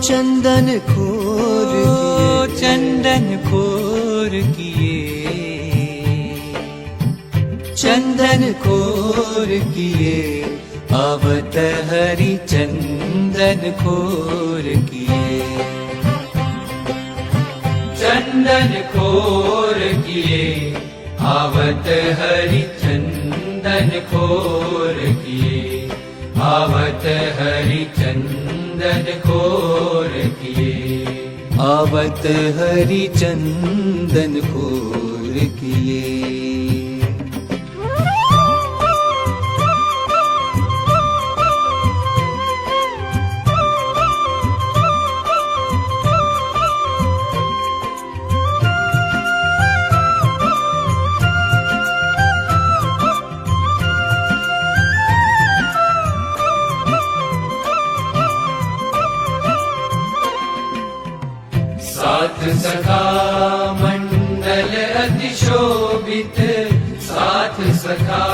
चंदन खोर किए, चंदन खोर किए, चंदन खोर किए, आवत हरि चंदन खोर किए, चंदन खोर किए, आवत हरि चंदन खोर किए, आवत हरि चंदन खोर किए, आवत हरि चंदन खोर किए। साथ सखा मंडल अतिशोभित, साथ सखा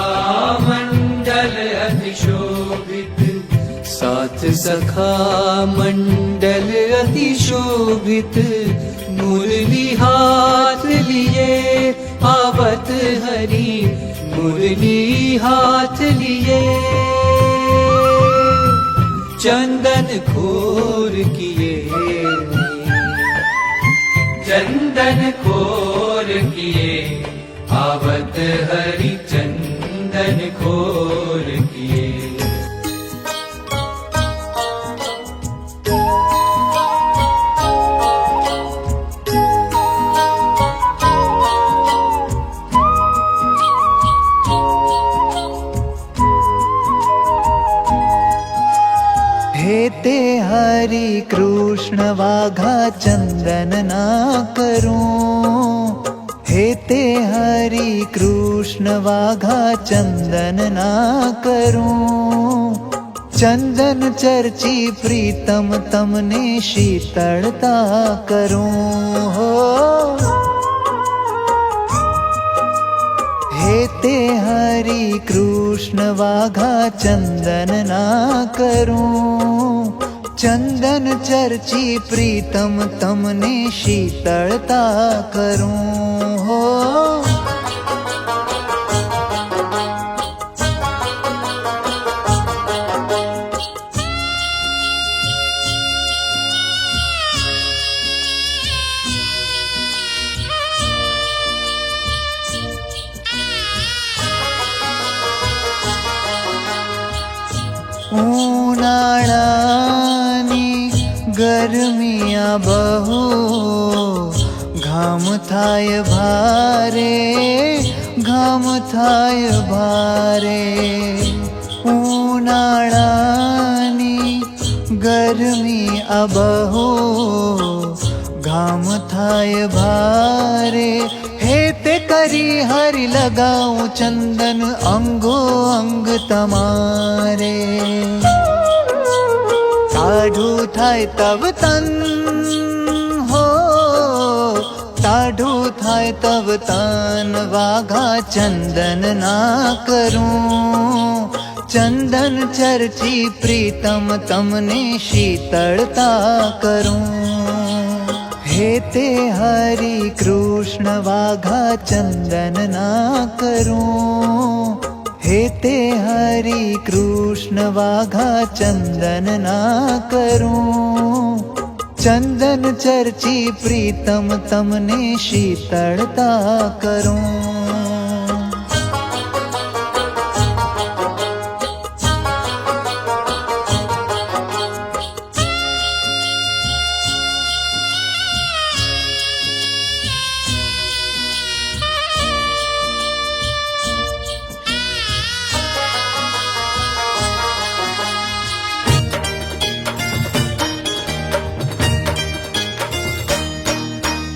मंडल अतिशोभित, साथ सखा मंडल अतिशोभित, मुरली हाथ लिए, आवत हरि मुरली हाथ लिए, चंदन खोर किए, चंदन खोर किए, आवत हरि चंदन खोर किए। हेते हरि कृष्ण वाघा चंदन ना करूं, हेते हरि कृष्ण वाघा चंदन ना करूं, चंदन चर्ची प्रीतम तमने शीतलता करूं हो। हेते हरि कृष्ण वाघा चंदन ना करूं, चंदन चर्ची प्रीतम तमने शीतलता करूं हो। ઉનાળાની ગરમિયા બહુ ઘામ થાય ભારે, ઘામ થાય ભારે, ઉનાળાની ગરમિયા બહુ ઘામ થાય ભારે, हेते करी हरि लगाऊं चंदन अंगो अंग तमारे, टाढू थाय तब तन हो, टाढू थाय तब तन, वाघा चंदन ना करूं, चंदन चर्ची प्रीतम तमने शीतलता करूं। हेते हरि कृष्ण वाघा चंदन ना करूं, हेते हरि कृष्ण वाघा चंदन ना करूं, चंदन चर्ची प्रीतम तमने शीतलता करूं।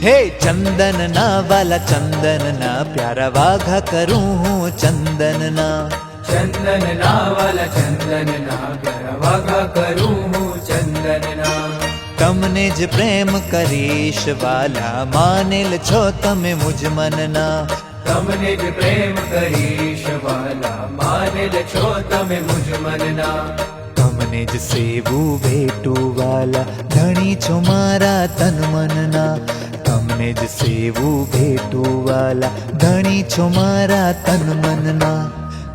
हे चंदन ना वाला चंदन ना, प्यारा वाघा करूं हूँ चंदन ना, चंदन ना वाला चंदन ना, प्यारा वाघा करूं हूँ चंदन ना। तमने ज प्रेम करीश वाला, मानेल छो तमे मुझ मनना, तमने ज प्रेम करीश वाला, मानेल छो तमे मुझ मनना। તમને જ સેવું ભેટું વાલા ધણી છો મારા તન મનના તમને જ સેવું ભેટું વાલા ધણી છો મારા તન મનના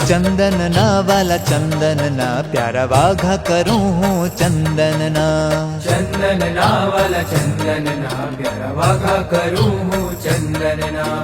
ચંદનના વાલા ચંદનના પ્યારા વાઘા કરું હું ચંદનના ચંદનના વાલા ચંદનના પ્યારા વાઘા કરું હું ચંદનના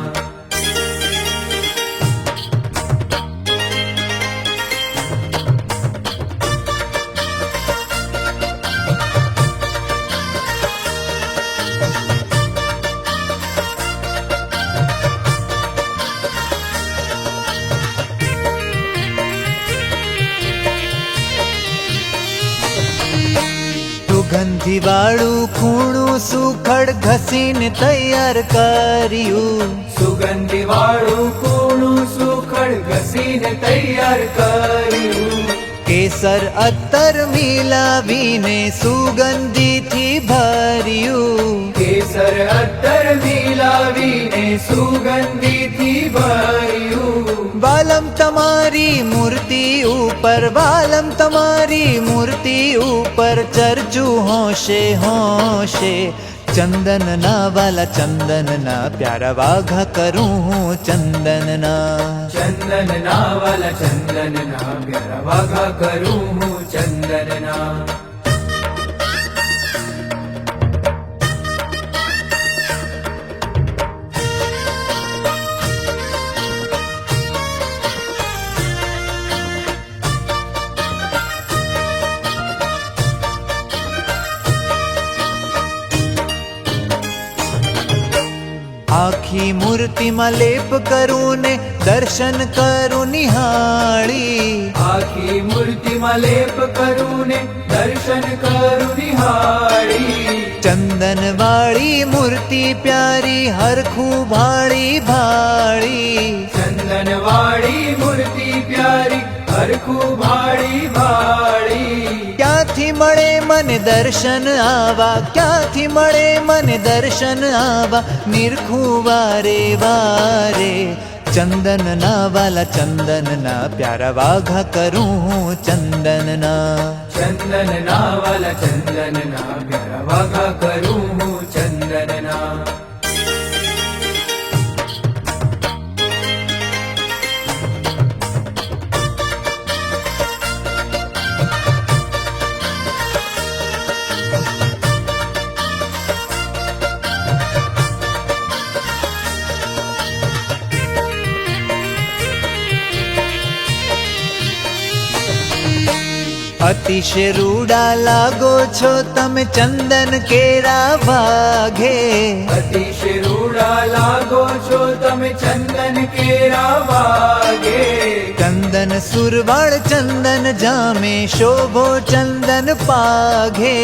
સુગંધી વાળું ખૂણું સુખડ ઘસીને તૈયાર કર્યું સુગંધી વાળું કૂણું સુખડ ઘસીને તૈયાર કર્યું કેસર અત્તર મિલાવીને સુગંધીથી ભર્યું કેસર અત્તર મિલાવીને સુગંધીથી ભર્યું વાલમ તમારી મૂર્તિ ઉપર વાલમ તમારી મૂર્તિ ઉપર ચર્ચું હોશે હોશે ચંદનના વાલા ચંદનના પ્યારા વાઘા કરું હું ચંદનના ચંદનના વાલા ચંદનના પ્યારા વાઘા કરું હું ચંદનના આખી મૂર્તિમાં લેપ કરું ને દર્શન કરું નિહાળી આખી મૂર્તિમાં લેપ કરું ને દર્શન કરું નિહાળી ચંદન વાળી મૂર્તિ પ્યારી હરખું ભાળી ભાળી ચંદન વાળી મૂર્તિ પ્યારી હરખું ભાળી ભાળી ક્યાંથી મળે મને દર્શન આવા ક્યાંથી મળે મને દર્શન આવા નિરખું વારે વારે ચંદનના વાલા ચંદનના પ્યારા વાઘા કરું હું ચંદનના ચંદનના વાલા ચંદનના પ્યારા વાઘા કરું હું ચંદનના અતિશય રૂડા લાગો છો તમે ચંદન કેરા વાઘે અતિશય રૂડા લાગો છો તમે ચંદન કેરા વાગે ચંદન સુરવાળ ચંદન જામે શોભો ચંદન પાઘે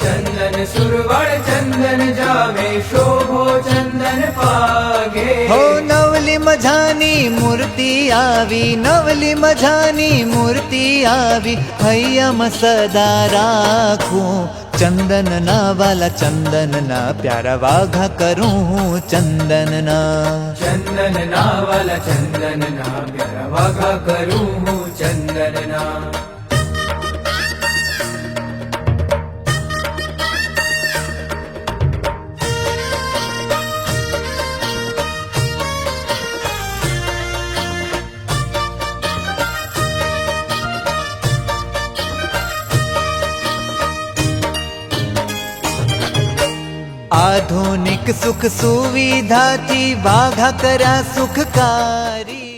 ચંદન સુરવળ ચંદન જામે શોભો ચંદન પાગે હો નવલી મજાની મૂર્તિ આવી નવલી મજાની મૂર્તિ આવી હૈયામાં સદા રાખું ચંદનના વાલા ચંદનના પ્યારા વાઘા કરું હું ચંદનના ચંદનના વાલા ચંદનના પ્યારા વાઘા કરું હું ચંદનના આધુનિક સુખ સુવિધાથી વાઘા કર્યા સુખકારી